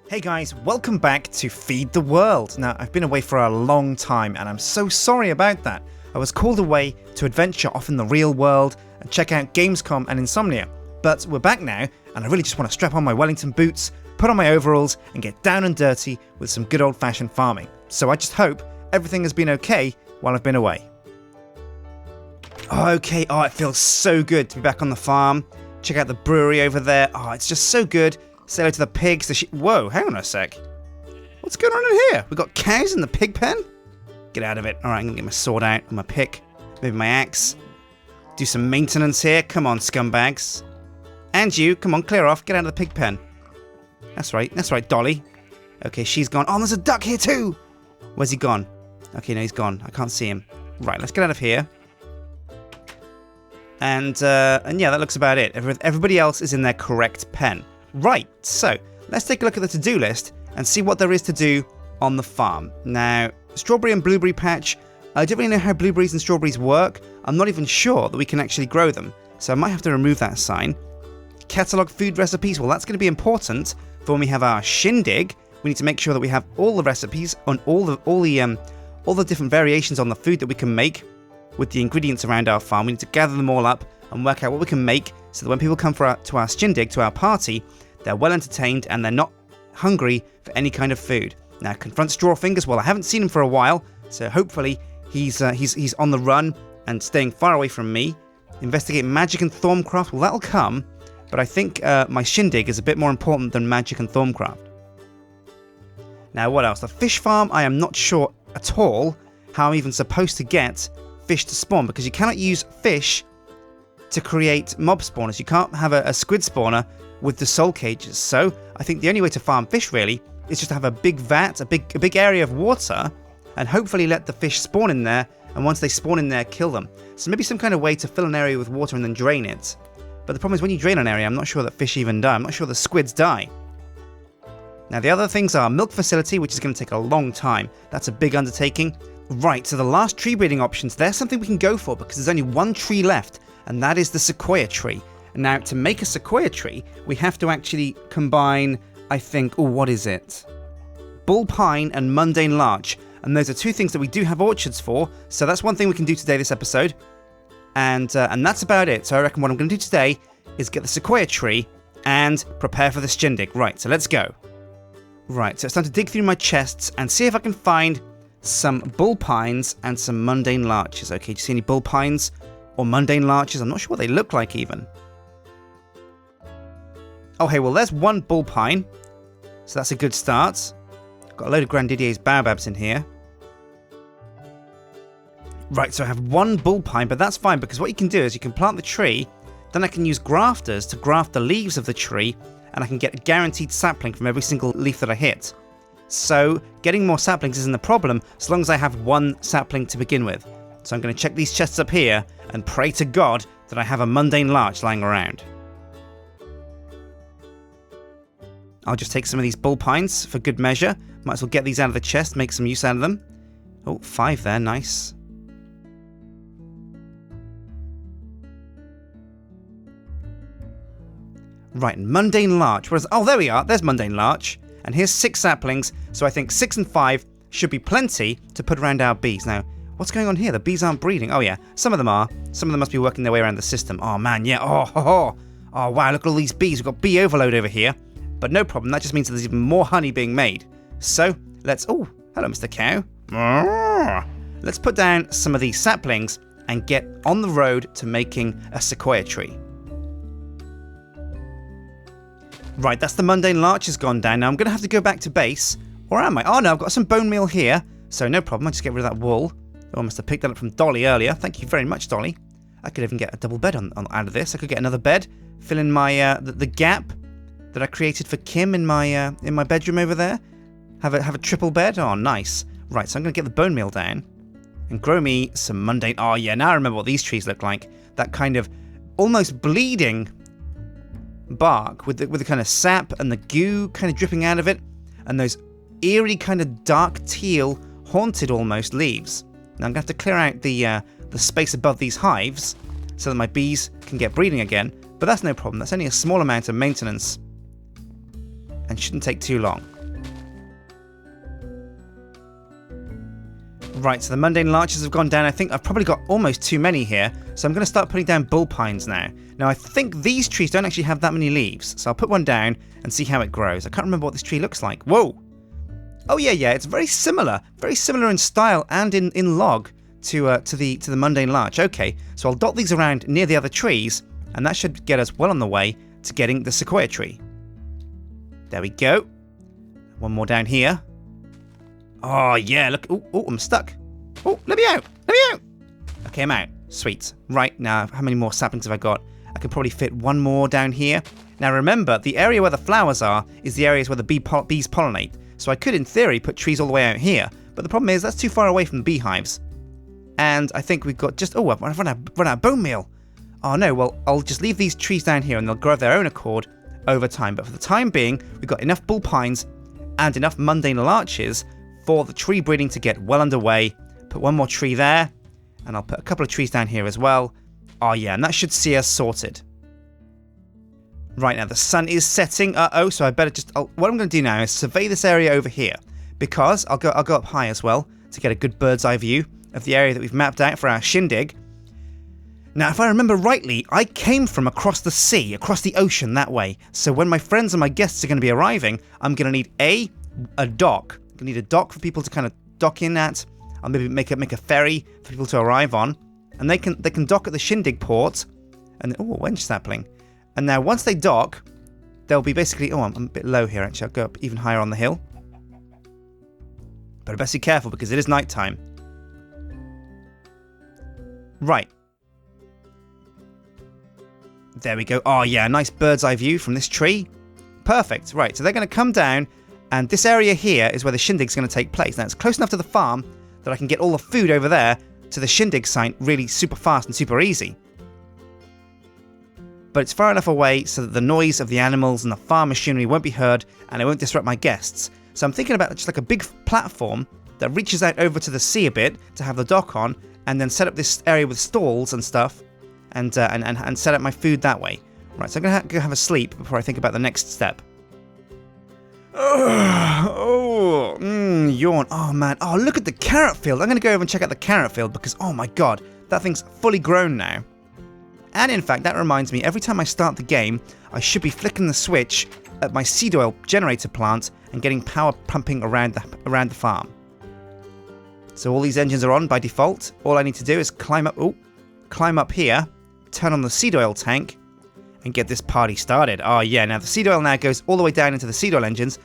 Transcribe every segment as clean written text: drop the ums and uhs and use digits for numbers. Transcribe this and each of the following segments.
Hey guys, welcome back to Feed the World. Now, I've been away for a long time and I'm so sorry about that. I was called away to adventure off in the real world and check out Gamescom and Insomnia. But we're back now and I really just want to strap on my Wellington boots, put on my overalls and get down and dirty with some good old-fashioned farming. So I just hope everything has been okay while I've been away. Okay, it feels so good to be back on the farm. Check out the brewery over there. It's just so good. Say hello to the pigs, Whoa, hang on a sec. What's going on in here? We got cows in the pig pen? Get out of it. Alright, I'm gonna get my sword out and my pick. Maybe my axe. Do some maintenance here. Come on, scumbags. And you, come on, clear off. Get out of the pig pen. That's right, Dolly. Okay, she's gone. Oh, there's a duck here too! Where's he gone? Okay, no, he's gone. I can't see him. Right, let's get out of here. And yeah, that looks about it. Everybody else is in their correct pen. Right, so let's take a look at the to-do list and see what there is to do on the farm. Now, strawberry and blueberry patch, I don't really know how blueberries and strawberries work. I'm not even sure that we can actually grow them, so I might have to remove that sign. Catalog food recipes, well, that's going to be important for when we have our shindig. We need to make sure that we have all the recipes on all the different variations on the food that we can make with the ingredients around our farm. We need to gather them all up and work out what we can make so that when people come to our shindig, to our party, they're well entertained and they're not hungry for any kind of food. Now, confront Strawfingers. Well, I haven't seen him for a while, so hopefully he's on the run and staying far away from me. Investigate magic and Thorncraft. Well, that'll come, but I think my shindig is a bit more important than magic and Thorncraft. Now, what else? The fish farm, I am not sure at all how I'm even supposed to get fish to spawn, because you cannot use fish to create mob spawners. You can't have a squid spawner with the soul cages. So I think the only way to farm fish really is just to have a big vat, a big area of water, and hopefully let the fish spawn in there, and once they spawn in there, kill them. So maybe some kind of way to fill an area with water and then drain it. But the problem is when you drain an area, I'm not sure that fish even die. I'm not sure the squids die. Now the other things are milk facility, which is going to take a long time. That's a big undertaking. Right, so the last tree breeding options, there's something we can go for because there's only one tree left, and that is the sequoia tree. Now, to make a sequoia tree, we have to actually combine, I think, what is it? Bull pine and mundane larch. And those are two things that we do have orchards for, so that's one thing we can do today this episode. And that's about it. So I reckon what I'm going to do today is get the sequoia tree and prepare for the shindig. Right, so let's go. Right, so it's time to dig through my chests and see if I can find some bull pines and some mundane larches. Okay, do you see any bull pines or mundane larches? I'm not sure what they look like even. Oh, hey, well, there's one bull pine, so that's a good start. Got a load of Grandidier's baobabs in here. Right, so I have one bull pine, but that's fine, because what you can do is you can plant the tree, then I can use grafters to graft the leaves of the tree, and I can get a guaranteed sapling from every single leaf that I hit. So, getting more saplings isn't a problem, as long as I have one sapling to begin with. So I'm going to check these chests up here, and pray to God that I have a mundane larch lying around. I'll just take some of these bull pines for good measure. Might as well get these out of the chest, make some use out of them. Oh, 5 there, nice. Right, mundane larch. Oh, there we are. There's mundane larch. And here's 6 saplings, so I think 6 and 5 should be plenty to put around our bees. Now, what's going on here? The bees aren't breeding. Oh, yeah, some of them are. Some of them must be working their way around the system. Oh, man, yeah. Oh, wow, look at all these bees. We've got bee overload over here. But no problem, that just means that there's even more honey being made. So, let's... Oh, hello, Mr. Cow. Let's put down some of these saplings and get on the road to making a sequoia tree. Right, that's the mundane larch has gone down. Now, I'm going to have to go back to base. Or am I? Oh, no, I've got some bone meal here. So, no problem, I'll just get rid of that wool. Oh, I must have picked that up from Dolly earlier. Thank you very much, Dolly. I could even get a double bed out of this. I could get another bed, fill in my the gap that I created for Kim in my bedroom over there. Have a triple bed. Oh, nice. Right, so I'm going to get the bone meal down and grow me some mundane... Oh, yeah, now I remember what these trees look like. That kind of almost bleeding bark with the kind of sap and the goo kind of dripping out of it, and those eerie kind of dark teal, haunted almost leaves. Now I'm going to have to clear out the space above these hives so that my bees can get breeding again, but that's no problem. That's only a small amount of maintenance and shouldn't take too long. Right, so the mundane larches have gone down. I think I've probably got almost too many here, so I'm going to start putting down bull pines now. Now, I think these trees don't actually have that many leaves, so I'll put one down and see how it grows. I can't remember what this tree looks like. Whoa! Oh, yeah, it's very similar in style and in log to the mundane larch. Okay, so I'll dot these around near the other trees, and that should get us well on the way to getting the sequoia tree. There we go. One more down here. Oh, yeah, look. Oh, I'm stuck. Oh, let me out. Okay, I'm out. Sweet. Right, now, how many more saplings have I got? I can probably fit one more down here. Now, remember, the area where the flowers are is the areas where the bees pollinate. So I could, in theory, put trees all the way out here. But the problem is, that's too far away from the beehives. And I think we've got just... Oh, I've run out of bone meal. Oh, no, well, I'll just leave these trees down here and they'll grow of their own accord over time. But for the time being, we've got enough bull pines and enough mundane larches for the tree breeding to get well underway. Put one more tree there, and I'll put a couple of trees down here as well. Oh yeah, and that should see us sorted. Right, now the sun is setting. So I better just... what I'm going to do now is survey this area over here, because I'll go up high as well to get a good bird's eye view of the area that we've mapped out for our shindig. Now, if I remember rightly, I came from across the sea, across the ocean that way. So when my friends and my guests are going to be arriving, I'm going to need a dock. I need a dock for people to kind of dock in at. I'll maybe make a ferry for people to arrive on, and they can dock at the shindig port. And a wench sapling. And now once they dock, they'll be basically... Oh, I'm a bit low here actually. I'll go up even higher on the hill. But I best be careful because it is night time. Right. There we go. Oh yeah, nice bird's eye view from this tree. Perfect. Right, so they're going to come down. And this area here is where the shindig's going to take place. Now, it's close enough to the farm that I can get all the food over there to the shindig site really super fast and super easy. But it's far enough away so that the noise of the animals and the farm machinery won't be heard and it won't disrupt my guests. So I'm thinking about just like a big platform that reaches out over to the sea a bit to have the dock on, and then set up this area with stalls and stuff and set up my food that way. Right, so I'm going to go have a sleep before I think about the next step. Yawn. Oh man. Oh, look at the carrot field. I'm going to go over and check out the carrot field because, oh my god, that thing's fully grown now. And in fact, that reminds me, every time I start the game, I should be flicking the switch at my seed oil generator plant and getting power pumping around the farm. So all these engines are on by default. All I need to do is climb up here, turn on the seed oil tank, and get this party started. Oh yeah, now the seed oil now goes all the way down into the seed oil engines,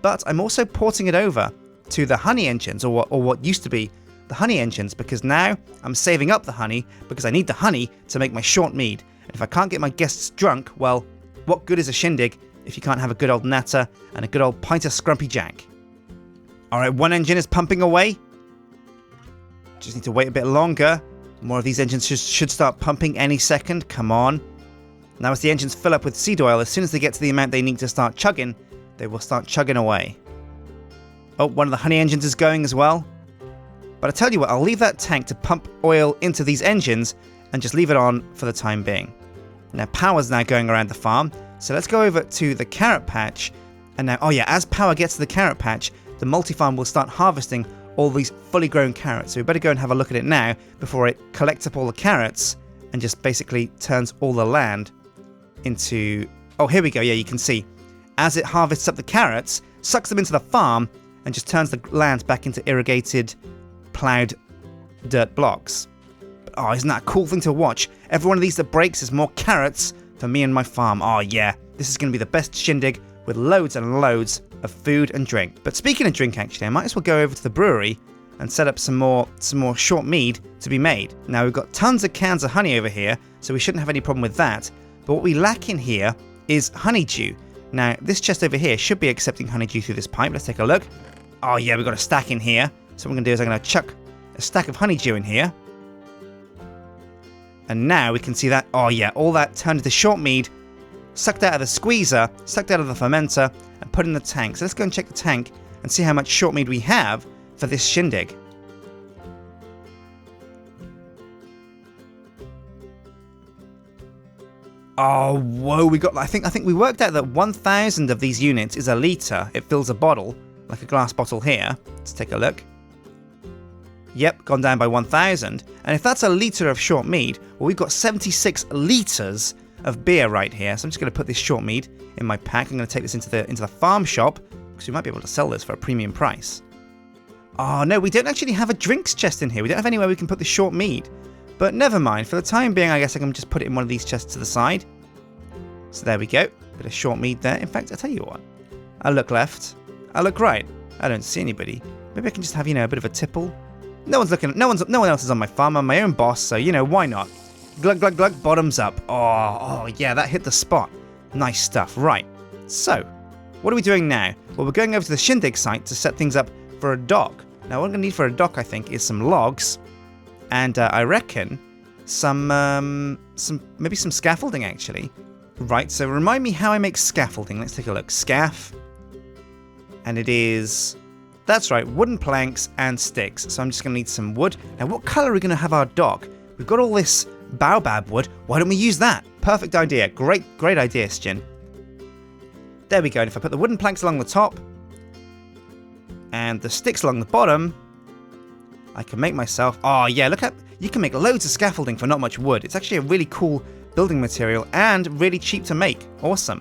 but I'm also porting it over to the honey engines, or what used to be the honey engines, because now I'm saving up the honey because I need the honey to make my short mead. And if I can't get my guests drunk, well, what good is a shindig if you can't have a good old natter and a good old pint of scrumpy jack? Alright, one engine is pumping away. Just need to wait a bit longer. More of these engines should start pumping any second. Come on. Now as the engines fill up with seed oil, as soon as they get to the amount they need to start chugging, they will start chugging away. Oh, one of the honey engines is going as well. But I tell you what, I'll leave that tank to pump oil into these engines and just leave it on for the time being. Now power's now going around the farm, so let's go over to the carrot patch. And now, oh yeah, as power gets to the carrot patch, the multi-farm will start harvesting all these fully grown carrots. So we better go and have a look at it now before it collects up all the carrots and just basically turns all the land into... Oh, here we go. Yeah, you can see. As it harvests up the carrots, sucks them into the farm, and just turns the land back into irrigated, ploughed dirt blocks. But, oh, isn't that a cool thing to watch? Every one of these that breaks is more carrots for me and my farm. Oh, yeah. This is going to be the best shindig with loads and loads of food and drink. But speaking of drink, actually, I might as well go over to the brewery and set up some more short mead to be made. Now, we've got tons of cans of honey over here, so we shouldn't have any problem with that. But what we lack in here is honeydew. Now, this chest over here should be accepting honeydew through this pipe. Let's take a look. Oh yeah, we've got a stack in here. So what I'm going to do is I'm going to chuck a stack of honeydew in here. And now we can see that, oh yeah, all that turned into short mead, sucked out of the squeezer, sucked out of the fermenter, and put in the tank. So let's go and check the tank and see how much short mead we have for this shindig. Oh, whoa, we got, I think we worked out that 1,000 of these units is a litre. It fills a bottle, like a glass bottle here. Let's take a look. Yep, gone down by 1,000. And if that's a litre of short mead, well, we've got 76 litres of beer right here. So I'm just going to put this short mead in my pack. I'm going to take this into the farm shop, because we might be able to sell this for a premium price. Oh, no, we don't actually have a drinks chest in here. We don't have anywhere we can put the short mead. But never mind. For the time being, I guess I can just put it in one of these chests to the side. So there we go. Bit of short mead there. In fact, I'll tell you what. I'll look left. I'll look right. I don't see anybody. Maybe I can just have, a bit of a tipple. No one's looking. No one else is on my farm. I'm my own boss, so, why not? Glug, glug, glug, bottoms up. Oh, yeah, that hit the spot. Nice stuff. Right. So, what are we doing now? Well, we're going over to the Shindig site to set things up for a dock. Now, what I'm going to need for a dock, I think, is some logs. And I reckon maybe some scaffolding, actually. Right, so remind me how I make scaffolding. Let's take a look. Scaff. And it is... That's right, wooden planks and sticks. So I'm just going to need some wood. Now, what colour are we going to have our dock? We've got all this baobab wood. Why don't we use that? Perfect idea. Great idea, Sjin. There we go. And if I put the wooden planks along the top and the sticks along the bottom, I can make myself... Oh, yeah, look at... You can make loads of scaffolding for not much wood. It's actually a really cool building material and really cheap to make. Awesome.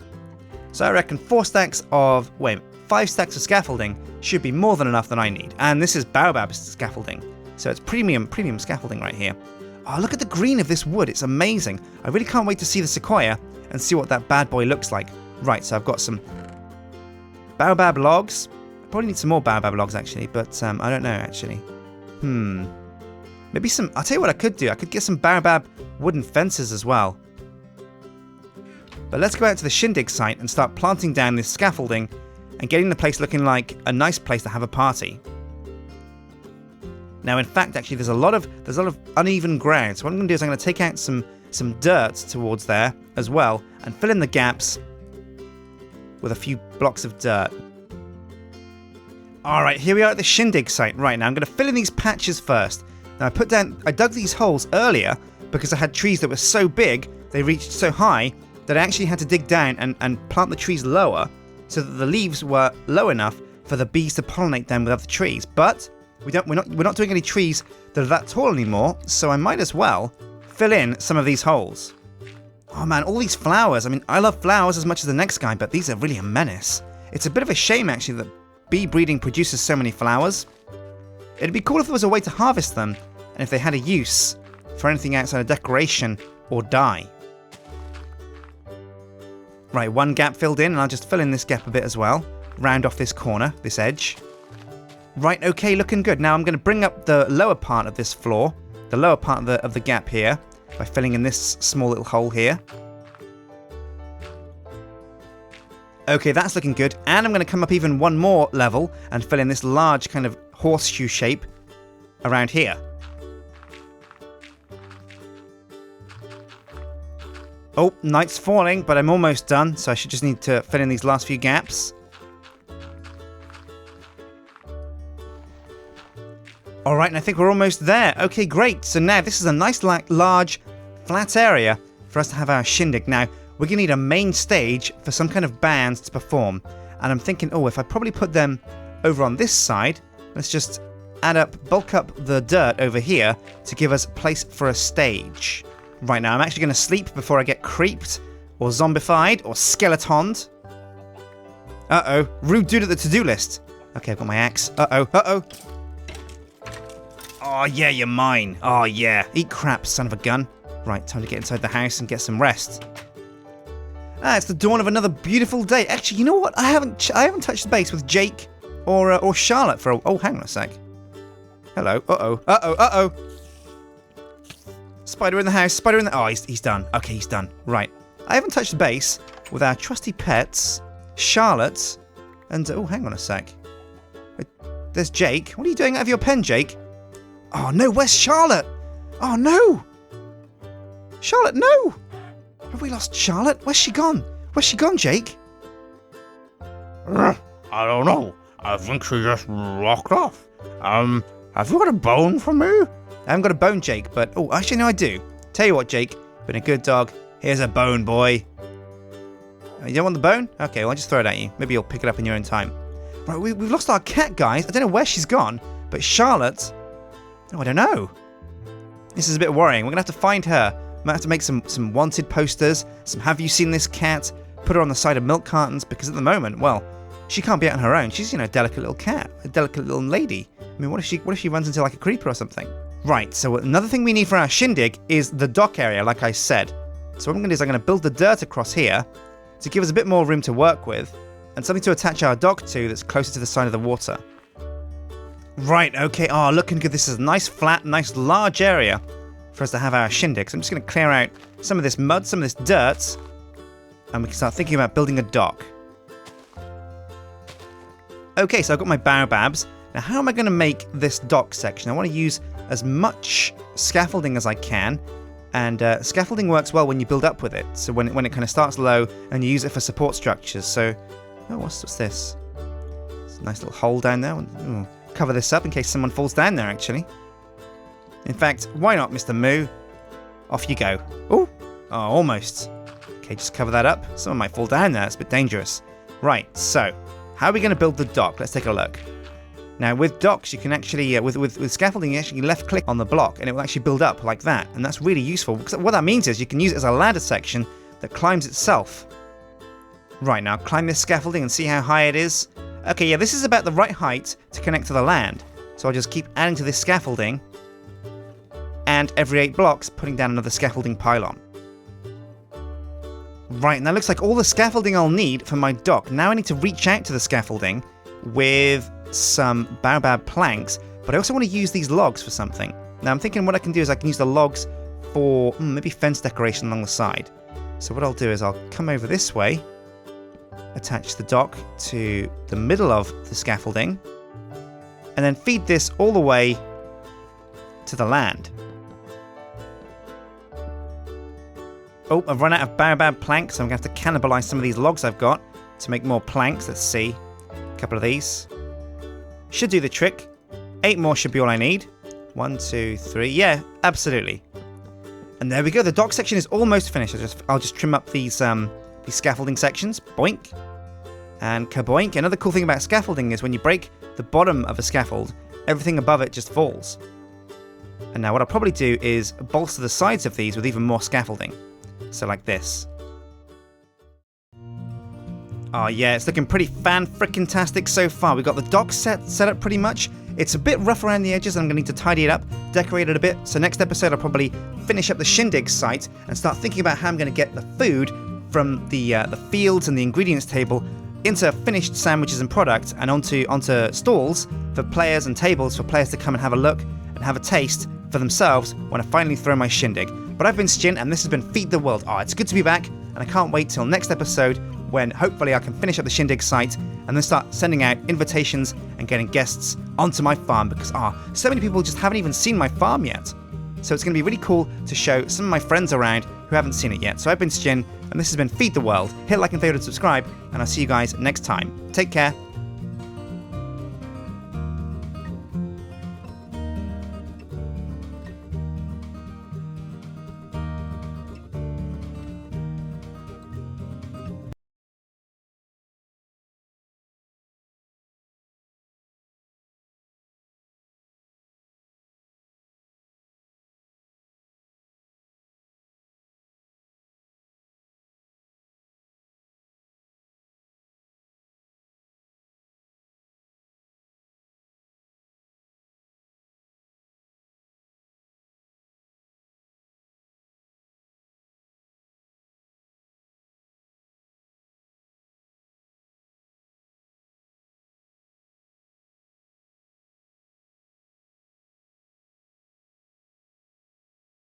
So I reckon 5 stacks of scaffolding should be more than enough that I need. And this is baobab scaffolding. So it's premium scaffolding right here. Oh, look at the green of this wood. It's amazing. I really can't wait to see the sequoia and see what that bad boy looks like. Right, so I've got some baobab logs. I probably need some more baobab logs, actually, but I don't know, actually. Maybe some... I'll tell you what I could do. I could get some baobab wooden fences as well. But let's go out to the Shindig site and start planting down this scaffolding and getting the place looking like a nice place to have a party. Now, in fact, actually, there's a lot of uneven ground. So what I'm going to do is I'm going to take out some dirt towards there as well and fill in the gaps with a few blocks of dirt. All right, here we are at the Shindig site. Right, now I'm going to fill in these patches first. Now, I dug these holes earlier because I had trees that were so big, they reached so high, that I actually had to dig down and plant the trees lower so that the leaves were low enough for the bees to pollinate them with other trees. But we're not doing any trees that are that tall anymore, so I might as well fill in some of these holes. Oh man, all these flowers. I mean, I love flowers as much as the next guy, but these are really a menace. It's a bit of a shame, actually, that bee breeding produces so many flowers. It'd be cool if there was a way to harvest them, and if they had a use for anything outside of decoration or dye. Right, one gap filled in, and I'll just fill in this gap a bit as well. Round off this corner, this edge. Right, okay, looking good. Now I'm going to bring up the lower part of this floor, the lower part of the gap here, by filling in this small little hole here. Okay, that's looking good. And I'm going to come up even one more level and fill in this large kind of horseshoe shape around here. Oh, night's falling, but I'm almost done, so I should just need to fill in these last few gaps. Alright, and I think we're almost there. Okay, great. So now this is a nice, large, flat area for us to have our shindig. Now, we're going to need a main stage for some kind of bands to perform. And I'm thinking, if I probably put them over on this side, let's just bulk up the dirt over here to give us place for a stage. Right now, I'm actually going to sleep before I get creeped, or zombified, or skeletoned. Uh-oh, rude dude at the to-do list. Okay, I've got my axe. Uh-oh. Oh, yeah, you're mine. Oh, yeah. Eat crap, son of a gun. Right, time to get inside the house and get some rest. It's the dawn of another beautiful day. Actually, you know what? I haven't touched base with Jake or Charlotte for oh, hang on a sec. Hello. Uh-oh. Spider in the house. Oh, he's done. Okay, he's done. Right. I haven't touched base with our trusty pets, Charlotte, and oh, hang on a sec. There's Jake. What are you doing out of your pen, Jake? Oh no, where's Charlotte? Oh no! Charlotte, no! Have we lost Charlotte? Where's she gone? Jake? I don't know. I think she just walked off. Have you got a bone for me? I haven't got a bone, Jake, but oh, actually no, I do. Tell you what, Jake, been a good dog. Here's a bone, boy. You don't want the bone? Okay, well, I'll just throw it at you. Maybe you'll pick it up in your own time. Right, we've lost our cat, guys. I don't know where she's gone, but Charlotte Oh, I don't know. This is a bit worrying. We're going to have to find her. Might have to make some wanted posters, some have you seen this cat, put her on the side of milk cartons, because at the moment, well, she can't be out on her own. She's, a delicate little cat, a delicate little lady. I mean, what if she runs into like a creeper or something? Right, so another thing we need for our shindig is the dock area, like I said. So what I'm going to do is I'm going to build the dirt across here to give us a bit more room to work with, and something to attach our dock to that's closer to the side of the water. Right, okay, oh, looking good. This is a nice flat, nice large area for us to have our shindig. So I'm just going to clear out some of this mud, some of this dirt, and we can start thinking about building a dock. Okay, so I've got my baobabs. Now, how am I going to make this dock section? I want to use as much scaffolding as I can, and scaffolding works well when you build up with it. So when it kind of starts low, and you use it for support structures. So, oh, what's this? It's a nice little hole down there. Ooh, cover this up in case someone falls down there, actually. In fact, why not, Mr. Moo? Off you go. Ooh, oh, almost. Okay, just cover that up. Someone might fall down there. It's a bit dangerous. Right, so how are we going to build the dock? Let's take a look. Now, with docks, you can actually, with scaffolding, you actually left-click on the block, and it will actually build up like that. And that's really useful, because what that means is you can use it as a ladder section that climbs itself. Right, now climb this scaffolding and see how high it is. Okay, yeah, this is about the right height to connect to the land. So I'll just keep adding to this scaffolding, and every 8 blocks, putting down another scaffolding pylon. Right, and that looks like all the scaffolding I'll need for my dock. Now I need to reach out to the scaffolding with some baobab planks, but I also want to use these logs for something. Now I'm thinking what I can do is I can use the logs for maybe fence decoration along the side. So what I'll do is I'll come over this way, attach the dock to the middle of the scaffolding, and then feed this all the way to the land. Oh, I've run out of baobab planks, so I'm going to have to cannibalize some of these logs I've got to make more planks. Let's see. A couple of these. Should do the trick. 8 more should be all I need. 1, 2, 3. Yeah, absolutely. And there we go. The dock section is almost finished. I'll just trim up these scaffolding sections. Boink. And kaboink. Another cool thing about scaffolding is when you break the bottom of a scaffold, everything above it just falls. And now what I'll probably do is bolster the sides of these with even more scaffolding. So like this. Oh yeah, it's looking pretty fan-frickin-tastic so far. We've got the dock set up pretty much. It's a bit rough around the edges, and I'm going to need to tidy it up, decorate it a bit. So next episode I'll probably finish up the shindig site and start thinking about how I'm going to get the food from the fields and the ingredients table into finished sandwiches and products, and onto stalls for players and tables for players to come and have a look and have a taste for themselves when I finally throw my shindig. But I've been Sjin, and this has been Feed the World. Oh, it's good to be back, and I can't wait till next episode when hopefully I can finish up the shindig site and then start sending out invitations and getting guests onto my farm, because so many people just haven't even seen my farm yet. So it's going to be really cool to show some of my friends around who haven't seen it yet. So I've been Sjin, and this has been Feed the World. Hit like and favorite and subscribe, and I'll see you guys next time. Take care.